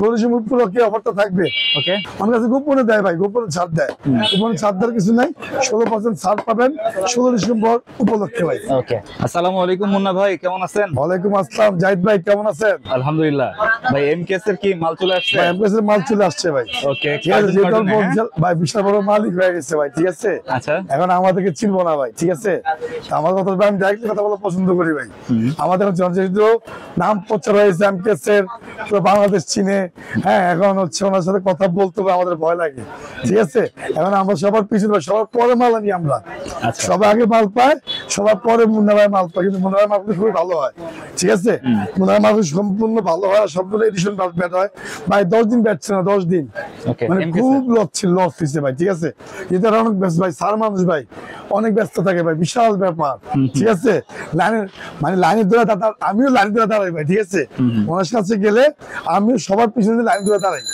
16 December উপলক্ষে অফারটা থাকবে। ওকে, আমার কাছে গোপনে দেয় ভাই, গোপনে ছাড় দেয়। গোপনে ছাড় দেওয়ার কিছু নাই, 16% ছাড় পাবেন 16 ডিসেম্বর উপলক্ষে ভাই। ওকে, আসসালামু আলাইকুম মুন্না ভাই, কেমন আছেন? ওয়ালাইকুম আসসালাম জাহিদ ভাই, কেমন আছেন? আলহামদুলিল্লাহ ভাই। এমকেএস এর কি মাল চলে আসছে? ভাই এমকেএস এর মাল চলে আসছে ভাই। ওকে, ঠিক আছে, ভাই বিশাল বড় মালিক হয়ে গেছে ভাই। ঠিক আছে, আচ্ছা, এখন আমাদেরকে চিনবো না ভাই। ঠিক আছে, আমার কথা আমি ডাইরেক্টলি কথা বলা পছন্দ করি ভাই। আমাদের যেহেতু নাম প্রচার হয়েছে এমকেএস এর, পুরো বাংলাদেশ চিনে। হ্যাঁ, এখন হচ্ছে ওনার সাথে কথা বলতে হবে, আমাদের ভয় লাগে। ঠিক আছে, এখন আমরা সবার পিছনে, সবার পরে মাল আনি আমরা। সবার আগে মাল পায়, সবার পরে মুন্না ভাই মাল পায়। কিন্তু মুন্না ভাই মাল খুবই ভালো হয়। ঠিক আছে, মুন্না ভাই মাল সম্পূর্ণ ভালো হয়, সবগুলো এডিশন ব্যাট হয় ভাই। 10 দিন ব্যাট ছিল না, 10 দিন, মানে খুব লস ছিল, লস হয়েছে ভাই। ঠিক আছে, কিন্তু অনেক ব্যস্ত ভাই, সার মানুষ ভাই, অনেক ব্যস্ত থাকে ভাই, বিশাল ব্যাপার। ঠিক আছে, লাইনের মানে লাইনের ধরে দাঁড়া, আমিও লাইন ধরে দাঁড়াই ভাই। ঠিক আছে, ওনার কাছে গেলে আমিও সবার পিছনে লাইন ধরে দাঁড়াই।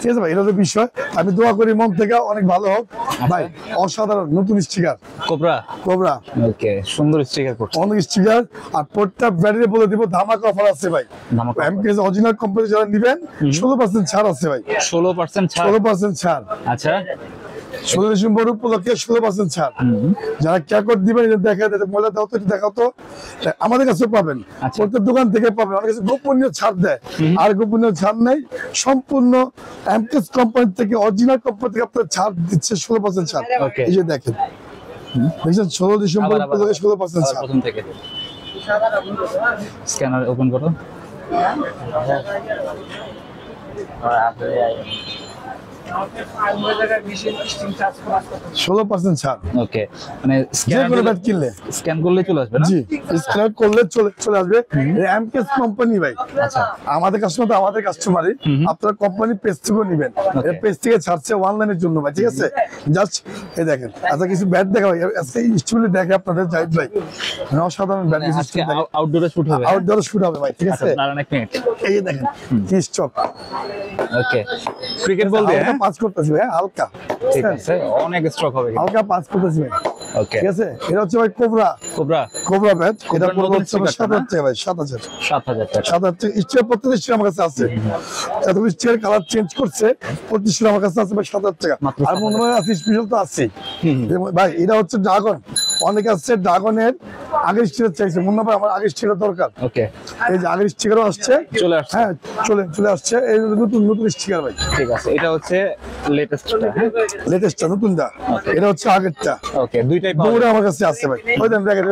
ঠিক আছে ভাই, এটা তো বিষয়। আমি দোয়া করি মন থেকে অনেক ভালো হোক ভাই। অসাধারণ নতুন স্টিকার কোবরা, কোবরা। ওকে, সুন্দর স্টিকার করছে, অনেক স্টিকার। আর প্রত্যেকটা ব্যাটারি বলে দিব ধামাকা অফার আছে ভাই। এমকেএস অরিজিনাল কোম্পানি যারা নেবেন 16% ছাড় আছে ভাই। 16% ছাড়, 16% ছাড়। আচ্ছা, 16 ডিসেম্বর উপলক্ষে 16% ছাড়। যারা ক্যাকট দিবেন দেখা মহিলা দাও তো দেখাও তো, আমাদের কাছে পাবেন, প্রত্যেক দোকান থেকে পাবেন। অনেক কাছে গোপনীয় ছাড় দেয়, আর গোপনীয় ছাড় নেই। সম্পূর্ণ এমকেএস কোম্পানি থেকে, অরিজিনাল কোম্পানি থেকে আপনার ছাড় দিচ্ছে 16% ছাড়। এই যে দেখেন, দেখছেন 16 ডিসেম্বর উপলক্ষে 16% ছাড়। প্রথম থেকে স্ক্যানার ওপেন করো। ওকে, মানে কিনলে স্ক্যান করলে চলে আসবে না? জি, স্ক্যান করলে চলে আসবে। এমকেএস কোম্পানি ভাই। আচ্ছা, আমাদের কাস্টমার তো আমাদের কাস্টমারই, আপনারা কোম্পানি পেজ থেকে নেবেন। এটা পেজ থেকে ছাড়ছে অনলাইনের জন্য ভাই। ঠিক আছে, জাস্ট এই দেখেন। আচ্ছা, কিছু ব্যাট দেখা ভাই, আজকে স্টুডিও দেখে আপনাদের জাহিদ ভাই, অসাধারণ ব্যাট। আজকে আউটডোরে শুট হবে, আউটডোরে শুট হবে ভাই। ঠিক আছে, এই যে দেখেন কি স্টক। ওকে, ক্রিকেট বল দিয়ে পাঁচ করতেছি ভাই, হালকা। ঠিক আছে, অনেক স্ট্রোক হবে, হালকা পাঁচ করতেছি ভাই। ওকে, ঠিক আছে, এটা হচ্ছে ভাই কোবরা, কোবরা, কোবরা ব্যাট। এটা পড়বে 7,000 টাকা ভাই, 7,000 টাকা। 7,000 স্টিয়ার 35 আমার কাছে আছে। এত স্টিয়ার কালার চেঞ্জ করছে, 25 আমার কাছে আছে ভাই, 7,000 টাকা। আর মনে হয় আছে স্পেশাল তো আছে ভাই। এটা হচ্ছে ড্রাগন, অনেক আছে ড্রাগনের আগের স্টিকার চাইছে। মনে হয় আমার আগের স্টিকার দরকার। ওকে, এই যে আগের স্টিকারও আসছে, চলে আসছে। হ্যাঁ, চলে আসছে। এই নতুন স্টিকার ভাই। ঠিক আছে, এটা হচ্ছে লেটেস্টটা। হ্যাঁ, লেটেস্টটা, নতুনটা। এটা হচ্ছে আগেরটা। ওকে, দুইটাই দুটোই আমার কাছে আছে ভাই। ওই দেন দেখেন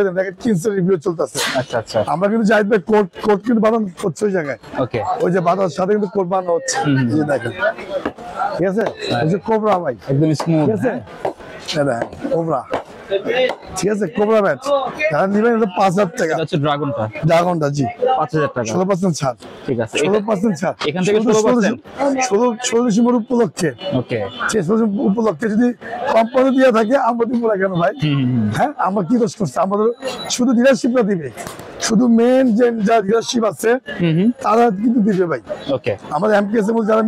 কিনছে, রিভিউ চলতেছে। আচ্ছা আচ্ছা, আমরা কিন্তু জাহিদ ভাই কোট কিন্তু বানানো হচ্ছে ওই জায়গায়। ওকে, ওই যে বানানোর সাথে কিন্তু কোট বানানো হচ্ছে। এই যে দেখেন, ঠিক আছে, ওই যে কোবরা ভাই, একদম স্মুথ। ঠিক আছে, দেখেন কোবরা। ঠিক আছে, কোবরা ব্যাট যারা নেবেন 5,000 টাকা। এটা হচ্ছে ড্রাগনটা, ড্রাগনটা জি 5,000 টাকা। 16% ছাড়। ঠিক আছে, 16% ছাড় এখান থেকে 16%। 16 ডিসেম্বর উপলক্ষে। ওকে, 16 উপলক্ষে যদি কোম্পানি দিয়ে থাকে আমরা দিব না কেন ভাই? হ্যাঁ, আমরা কি দোষ করছি? আমাদের শুধু ডিলারশিপটা দিবে, শুধু মেন যে যা ডিলারশিপ আছে তারা কিন্তু দিবে ভাই। ওকে, আমাদের এমকেএস এর মধ্যে যারা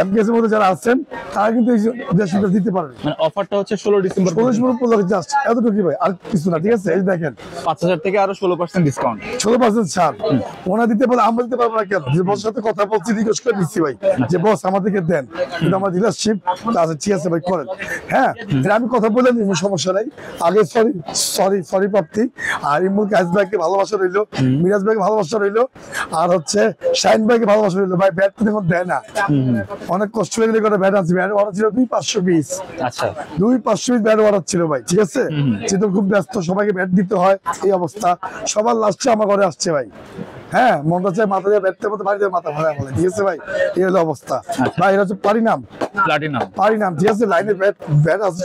এমকেএস এর মধ্যে যারা আছেন তারা কিন্তু এই ডিলারশিপটা দিতে পারবে। মানে অফারটা হচ্ছে 16 ডিসেম্বর উপলক্ষে জাস্ট এতটুকু ভাই, আর কিছু না। ঠিক আছে, এই দেখেন 5,000 থেকে আরো 16% ডিসকাউন্ট, 16% ছাড়। ওনা দিতে পারে, আমরা দিতে পারবো না কেন? যে বসের সাথে কথা বলছি, রিকোয়েস্ট করে দিচ্ছি ভাই যে বস আমাদেরকে দেন, কিন্তু আমার ডিলারশিপ আছে। ঠিক আছে ভাই, করেন। হ্যাঁ, আমি কথা বলে নিব, সমস্যা নাই। আগে সরি প্রাপ্তি। আর ইমুল কাজ ভাইকে ভালোবাসা রইলো, মিরাজ ভাইকে ভালোবাসা রইলো, আর হচ্ছে শাহিন ভাইকে ভালোবাসা রইলো। ভাই ব্যাট তো দেখুন দেয় না, অনেক কষ্ট করে ব্যাট আছে। ব্যাট অর্ডার ছিল 2,500 পিস। আচ্ছা, 2,500 পিস ব্যাট অর্ডার ছিল ভাই। ঠিক আছে, যেহেতু খুব ব্যস্ত, সবাইকে ব্যাট দিতে হয়, এই অবস্থা। সবার লাস্টে আমার ঘরে আসছে ভাই। হ্যাঁ, মনটা চাই মাথা দিয়ে ব্যাটটার মতো বাড়িতে মাথা ভরা বলে। ঠিক আছে ভাই, এই হলো অবস্থা ভাই। এটা হচ্ছে প্লাটিনাম, ঠিক আছে, লাইনে ব্যাট আছে,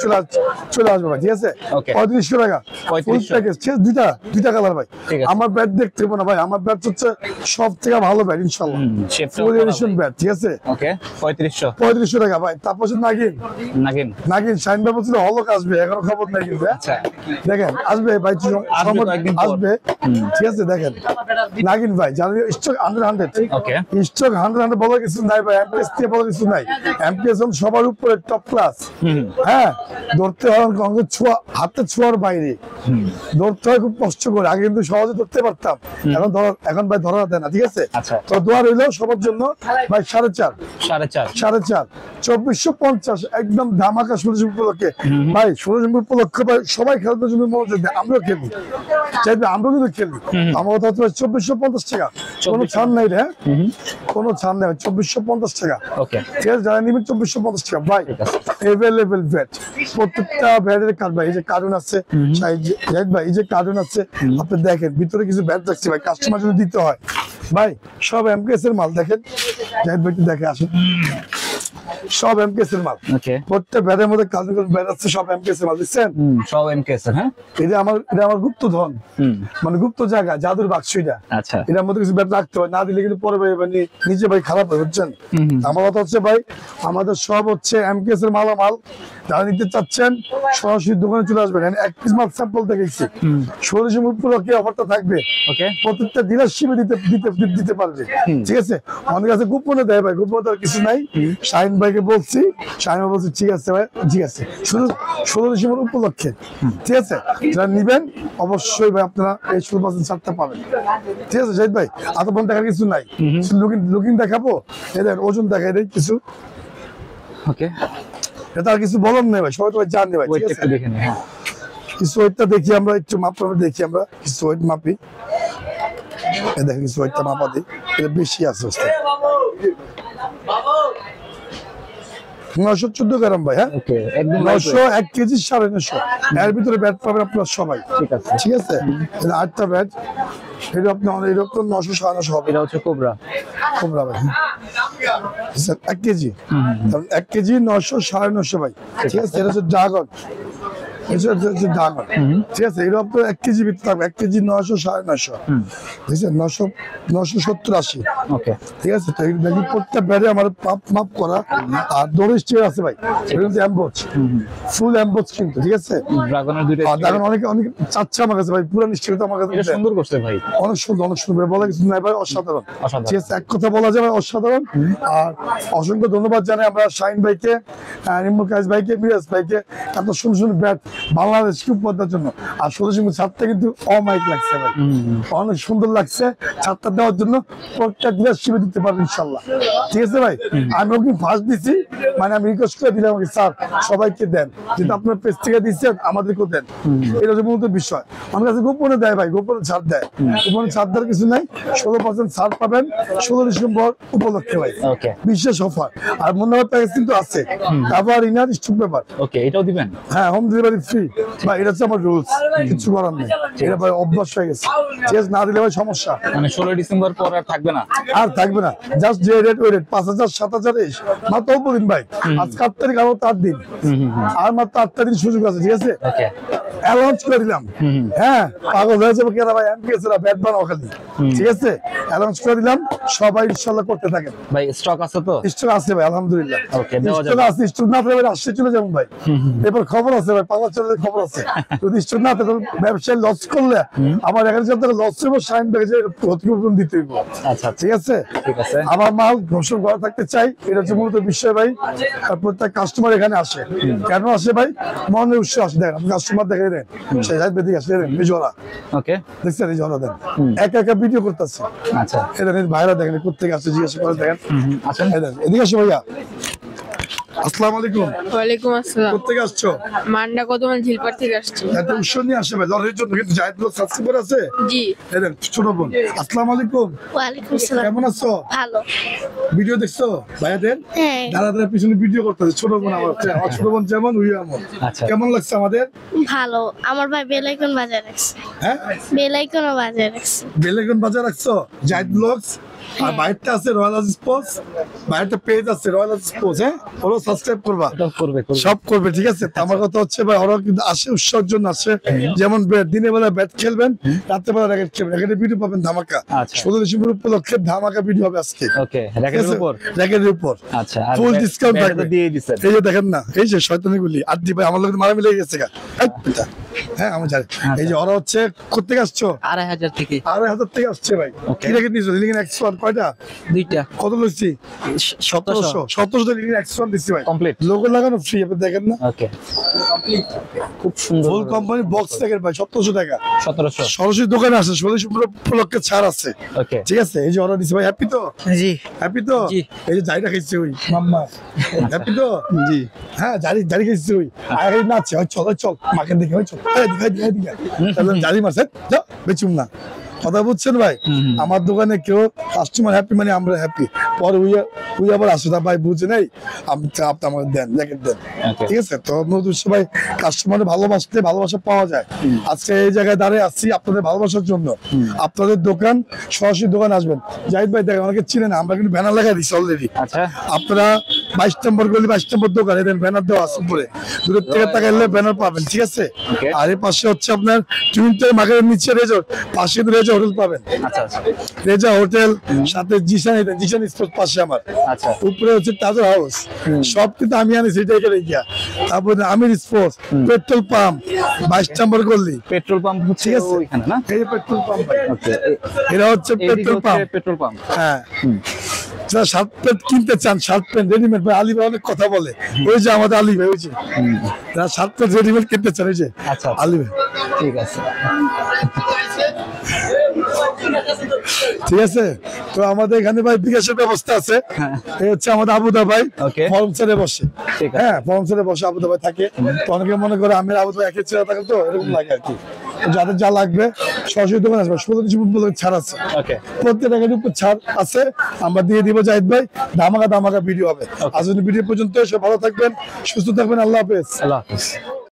চলে আসবে ভাই। ঠিক আছে, 3500 টাকা ফুল প্যাকেজ। দুইটা কালার ভাই। আমার ব্যাট দেখতে হবে না ভাই, আমার ব্যাট হচ্ছে সব থেকে ভালো ব্যাট ইনশাআল্লাহ, ফুল এডিশন ব্যাট। ঠিক আছে, ওকে, 3500 টাকা ভাই। তারপর নাগিন শাইন ভাই বলছিল হলক আসবে, এখনো খবর নাই কিন্তু। আচ্ছা, দেখেন আসবে ভাই, আসবে। ঠিক আছে, দেখেন নাগিন ভাই, জানেন স্টক 100 ওকে, স্টক 100 বলার কিছু নাই ভাই। এমপিএস দিয়ে বলার কিছু নাই। এমপিএস ওজন সবার উপরে টপ ক্লাস। হ্যাঁ, ধরতে হয় হাতে ছোঁয়ার বাইরে, ধরতে হয় খুব কষ্ট করে। আগে কিন্তু সহজে ধরতে পারতাম, এখন ভাই ধরা দেয় না। ঠিক আছে, তো দোয়া রইল সবার জন্য ভাই। 4.5 2450 একদম ধামাকা সূর্য উপলক্ষে ভাই। সূর্য উপলক্ষে ভাই সবাই খেলার জন্য মনোযোগ দেয়, আমরাও খেলি, চাইবে আমরাও কিন্তু খেলি। আমার কথা হচ্ছে 2450 টাকা, কোনো ছাড় নাই রে, কোনো ছাড় নেই, 2450 টাকা। ঠিক আছে, যারা নিবেন 2450 টাকা ভাই। এভেলেবেল ব্যাট, প্রত্যেকটা ব্যাটের কার্ড ভাই। এই যে কার্টুন আছে ভাই, এই যে কার্টুন আছে, আপনি দেখেন ভিতরে কিছু ব্যাট রাখছি ভাই, কাস্টমার জন্য দিতে হয় ভাই। সব এমকেএস এর মাল, দেখেন জাহিদ ভাই দেখে আসেন, সব এমকেএস এর মাল। প্রত্যেক ব্যাটের মধ্যে কার্টুন ব্যাট আছে, সব এমকেএস এর মাল, দেখছেন সব এমকেএস এর। হ্যাঁ, এটা আমার গুপ্ত ধন, মানে গুপ্ত জায়গা, জাদুর বাক্স এটা। আচ্ছা, এটার মধ্যে কিছু ব্যাট রাখতে হয়, না দিলে কিন্তু পরে ভাই মানে নিজে ভাই খারাপ হয়, বুঝছেন। আমার কথা হচ্ছে ভাই, আমাদের সব হচ্ছে এমকেএস এর মালামাল। যারা নিতে চাচ্ছেন সরাসরি দোকানে চলে আসবেন। এক পিস মাল স্যাম্পল দেখেছি, 16 উপলক্ষে অফারটা থাকবে। প্রত্যেকটা ডিলারশিপে দিতে পারবে। ঠিক আছে, আমাদের কাছে গোপনে দেয় ভাই, গোপনে দেওয়ার কিছু নাই। শাহিন ভাইকে বলছি, শাহিন ভাই বলছি ঠিক আছে ভাই, ঠিক আছে, শুধু 16 উপলক্ষে। ঠিক আছে, যারা নিবেন অবশ্যই ভাই আপনারা এই 16% ছাড়টা পাবেন। ঠিক আছে জাহিদ ভাই, আতপন দেখার কিছু নাই, লুকিং দেখাবো, এদের ওজন দেখাই দেয় কিছু। ওকে, এটা আর কিছু বলার নেই ভাই, সবাই তো ভাই জানি ভাই। ঠিক আছে, কিছু ওয়েটটা দেখি আমরা, একটু মাপটা দেখি আমরা, কিছু ওয়েট মাপি। দেখেন কিছু ওয়েটটা মাপা দিই, এটা বেশি আছে 914 গ্রাম ভাই। হ্যাঁ, 901 কেজি 950, এর ভিতরে ব্যাট পাবেন আপনারা সবাই। ঠিক আছে, 8টা ব্যাট, এটা আপনার এরকম 900 হবে। এটা হচ্ছে কোবরা ভাই, 1 কেজি, 1 কেজি 900 950 ভাই। ঠিক আছে, এটা হচ্ছে ড্রাগন, ঠিক আছে, এটা আপনার 1 কেজি ভিতরে থাকবে, 1 কেজি 900 950, বুঝছেন, 970 80। ঠিক আছে, তো দেখি প্রত্যেকটা ব্যাটে আমার মাপ করা, আর দড়ি স্টিয়ার আছে ভাই, এটা কিন্তু এমবোজ, ফুল এমবোজ কিন্তু। ঠিক আছে, ড্রাগনের দুইটা, ড্রাগন অনেক চাচ্ছে আমার কাছে ভাই, পুরো স্টিয়ার তো আমার কাছে সুন্দর করছে ভাই, অনেক সুন্দর, অনেক সুন্দর, বলা কিছু নাই ভাই, অসাধারণ। ঠিক আছে, এক কথা বলা যায় ভাই, অসাধারণ। আর অসংখ্য ধন্যবাদ জানাই আমরা শাহিন ভাইকে, নিম্ন কাজ ভাইকে, মিরাজ ভাইকে, এত সুন্দর সুন্দর ব্যাট বাংলাদেশকে উপহার জন্য। আর 16 ছাদটা কিন্তু অমাইক লাগছে ভাই, অনেক সুন্দর লাগছে। ছাদটা দেওয়ার জন্য প্রত্যেক ডিলারশিপে দিতে পারবেন ইনশাল্লাহ। ঠিক আছে ভাই, আমি ওকে ফার্স্ট দিছি, মানে আমি রিকোয়েস্ট করে দিলাম আমাকে, স্যার সবাইকে দেন, যেহেতু আপনার পেজ থেকে দিচ্ছেন আমাদেরকেও দেন, এটা হচ্ছে মূলত বিষয়। আমার কাছে গোপনে দেয় ভাই, গোপনে ছাড় দেয়, গোপনে ছাড় দেওয়ার কিছু নাই। 16% ছাড় পাবেন 16 ডিসেম্বর উপলক্ষে ভাই, বিশেষ অফার। আর মূল্যবান প্যাকেজ কিন্তু আছে, আবার ইনার স্টক পেপার, এটাও দিবেন। হ্যাঁ, হোম ডেলিভারি ফ্রি ভাই, এটা হচ্ছে আমার রুলস, কিছু করার নেই, এটা ভাই অভ্যাস হয়ে গেছে। ঠিক আছে, না দিলে ভাই সমস্যা, মানে 16 ডিসেম্বর পর আর থাকবে না, আর থাকবে না। জাস্ট যে রেট ওই রেট, 5000 7000 মাত্র দিন ভাই। আজকে 8 তারিখ, আরো 8 দিন, আর মাত্র 8টা দিন সুযোগ আছে। ঠিক আছে, অ্যালাউন্স করে দিলাম। হ্যাঁ, পাগল হয়ে যাবে কেন ভাই, এমকেএস এর ব্যাট বানাও খালি। ঠিক আছে, অ্যালাউন্স করে দিলাম, সবাই ইনশাআল্লাহ করতে থাকেন ভাই। স্টক আছে তো? স্টক আছে ভাই, আলহামদুলিল্লাহ। স্টক আছে, স্টক না থাকলে আসছে চলে যাবেন ভাই। এবার খবর আছে ভাই, পাগল চলে খবর আছে। যদি স্টক না থাকে, ব্যবসায় লস করলে আমার এখানে যদি লস হইব, শাইন ব্যাগে ক্ষতিপূরণ দিতে হইব। আচ্ছা, ঠিক আছে, ঠিক আছে। আমার মাল ঘোষণ করা থাকতে চাই, এটা হচ্ছে মূলত বিষয় ভাই। প্রত্যেক কাস্টমার এখানে আসে, কেন আসে ভাই? মনের উৎস আসে। দেখেন, আপনি কাস্টমার দেখে দেন, সেই বেদিকে আসে, এই জোড়া, ওকে, দেখছেন এই জোড়া দেন, একা একা ভিডিও করতেছে। আচ্ছা, এদের ভাইরা দেখেন কোথেকে আসছে, জিজ্ঞাসা করে দেখেন। আচ্ছা, এদিকে আসো ভাইয়া। আসসালামু আলাইকুম। ওয়ালাইকুম আসসালাম। কোথেকে আসছো? মান্ডা কদমল ঝিলপাড় থেকে আসছি। এত উৎসব নিয়ে আসে ভাই, লড়াইয়ের জন্য কিন্তু জাহিদ ব্লগ সাবস্ক্রাইবার আছে। জি, এদের ছোট বোন। আসসালামু আলাইকুম। ওয়ালাইকুম আসসালাম। কেমন আছো? ভালো। ভিডিও দেখছো ভাইয়াদের? হ্যাঁ। দাদা দাদা পিছনে ভিডিও করতেছে, ছোট বোন আমার ছোট বোন যেমন ওই আমার। আচ্ছা, কেমন লাগছে আমাদের? ভালো। আমার ভাই বেল আইকন বাজায় রাখছে। হ্যাঁ, বেল আইকনও বাজায় রাখছে। বেল আইকন বাজায় রাখছো? জাহিদ ব্লগস। আর বাইরটা আছে রয়্যাল আজিজ স্পোর্টস, বাইরটা পেজ আছে রয়্যাল আজিজ স্পোর্টস। হ্যাঁ, ওরা সাবস্ক্রাইব করবা, সব করবে। ঠিক আছে, আমার কথা হচ্ছে ভাই, ওরা কিন্তু আসে উৎসবের জন্য আসে। যেমন দিনের বেলা ব্যাট খেলবেন, রাতের বেলা র্যাকেট খেলবেন, র্যাকেটের ভিডিও পাবেন ধামাকা। 16 ডিসেম্বর উপলক্ষে ধামাকা ভিডিও হবে আজকে। ওকে, র্যাকেটের উপর। আচ্ছা, আর ফুল ডিসকাউন্ট থাকবে। দিয়ে দিছেন, এই যে দেখেন না, এই যে শয়তানিগুলি আর দি ভাই আমার লোক মারা মিলে গেছে গা। হ্যাঁ আমি জানি। এই যে ওরা হচ্ছে কোথেকে আসছো? 2500 থেকে 2500 থেকে আসছে ভাই। Okay. কি রেখে দিয়েছো লিলিং এক্স1 কয়টা? দুইটা কত লইছি? 1700 1700 লিলিং এক্স1 দিছি ভাই। কমপ্লিট। লোগো লাগানো ফ্রি, আপনি দেখেন না? ওকে, খুব সুন্দর। ফুল কোম্পানি বক্স দেখেন ভাই 1700 টাকা। 1700। সরাসরি দোকানে আসে, সরাসরি উপলক্ষে ছাড় আছে। ওকে, ঠিক আছে, এই যে অর্ডার দিছি ভাই, হ্যাপি তো? জি হ্যাপি তো? জি। এই যে জাইটা খাইছে ওই মাম্মা, হ্যাপি তো? জি। হ্যাঁ জারি জারি খাইছে ওই, আর এই নাচছে, ওই চল ওই চল মাকে দেখে, ওই চল দিঘা দিঘা তাহলে জারি মারছে, যা বেচুম না। কথা বুঝছেন ভাই? আমার দোকানে কেউ কাস্টমার হ্যাপি মানে আমরা হ্যাপি। পরে উই আবার আসে না ভাই, বুঝে নাই আপনি আমাকে দেন, জ্যাকেট দেন। Okay. ঠিক আছে, তো উদ্দেশ্য ভাই কাস্টমারের ভালোবাসতে ভালোবাসা পাওয়া যায়। আজকে এই জায়গায় দাঁড়িয়ে আসছি আপনাদের ভালোবাসার জন্য। আপনাদের দোকান, সরাসরি দোকান আসবেন। জাহিদ ভাই দেখেন, অনেকে চিনে না, আমরা কিন্তু ব্যানার লাগাই দিচ্ছি অলরেডি। আচ্ছা, আপনারা 22 নম্বর গলি 22 নম্বর দোকান, এদের ব্যানার দেওয়া আছে উপরে, দূরের থেকে তাকাইলে ব্যানার পাবেন। ঠিক আছে, Okay. আর এর পাশে হচ্ছে আপনার টুইনটার মার্কেটের নিচে রেজর্ট, পাশে রেজা হোটেল পাবেন। আচ্ছা, আচ্ছা, রেজা হোটেল, সাথে জিশান স্পোর্ট পাশে আমার, আচ্ছা। উপরে হচ্ছে তাজা হাউস, সব কিন্তু আমি আনি সেটা এখানে গিয়া। তারপরে আমির স্পোর্টস, পেট্রোল পাম্প 22 নম্বর গলি। পেট্রোল পাম্প হচ্ছে ঠিক আছে, ওইখানে না? এই পেট্রোল পাম্প, ওকে, এরা হচ্ছে পেট্রোল পাম্প। Petrol pump. হ্যাঁ, যারা শার্ট প্যান্ট কিনতে চান, শার্ট প্যান্ট রেডিমেড, ভাই আলী ভাই অনেক কথা বলে, ওই যে আমাদের আলী ভাই, ওই যে যারা শার্ট প্যান্ট রেডিমেড কিনতে চান, ওই যে আচ্ছা, আলী ভাই। ঠিক আছে। ঠিক আছে, তো আমাদের এখানে ভাই বিকাশের ব্যবস্থা আছে। হ্যাঁ। এই হচ্ছে আমাদের আবুদা ভাই, Okay. ফরম ছেড়ে বসে। ঠিক আছে। হ্যাঁ, ফরম ছেড়ে বসে আবুদা ভাই থাকে। তো অনেকে মনে করে আমি আবুদা ভাই একে ছেড়ে থাকে, তো এরকম লাগে আর কি। তো যাদের যা লাগবে সরাসরি দোকানে আসবে, 16 ছাড় আছে, ওকে, প্রত্যেক টাকার উপর ছাড় আছে, আমরা দিয়ে দিব। জাহিদ ভাই, ধামাকা ধামাকা ভিডিও হবে। আজ ভিডিও পর্যন্ত, সব ভালো থাকবেন, সুস্থ থাকবেন, আল্লাহ হাফেজ। আল্লাহ হাফেজ।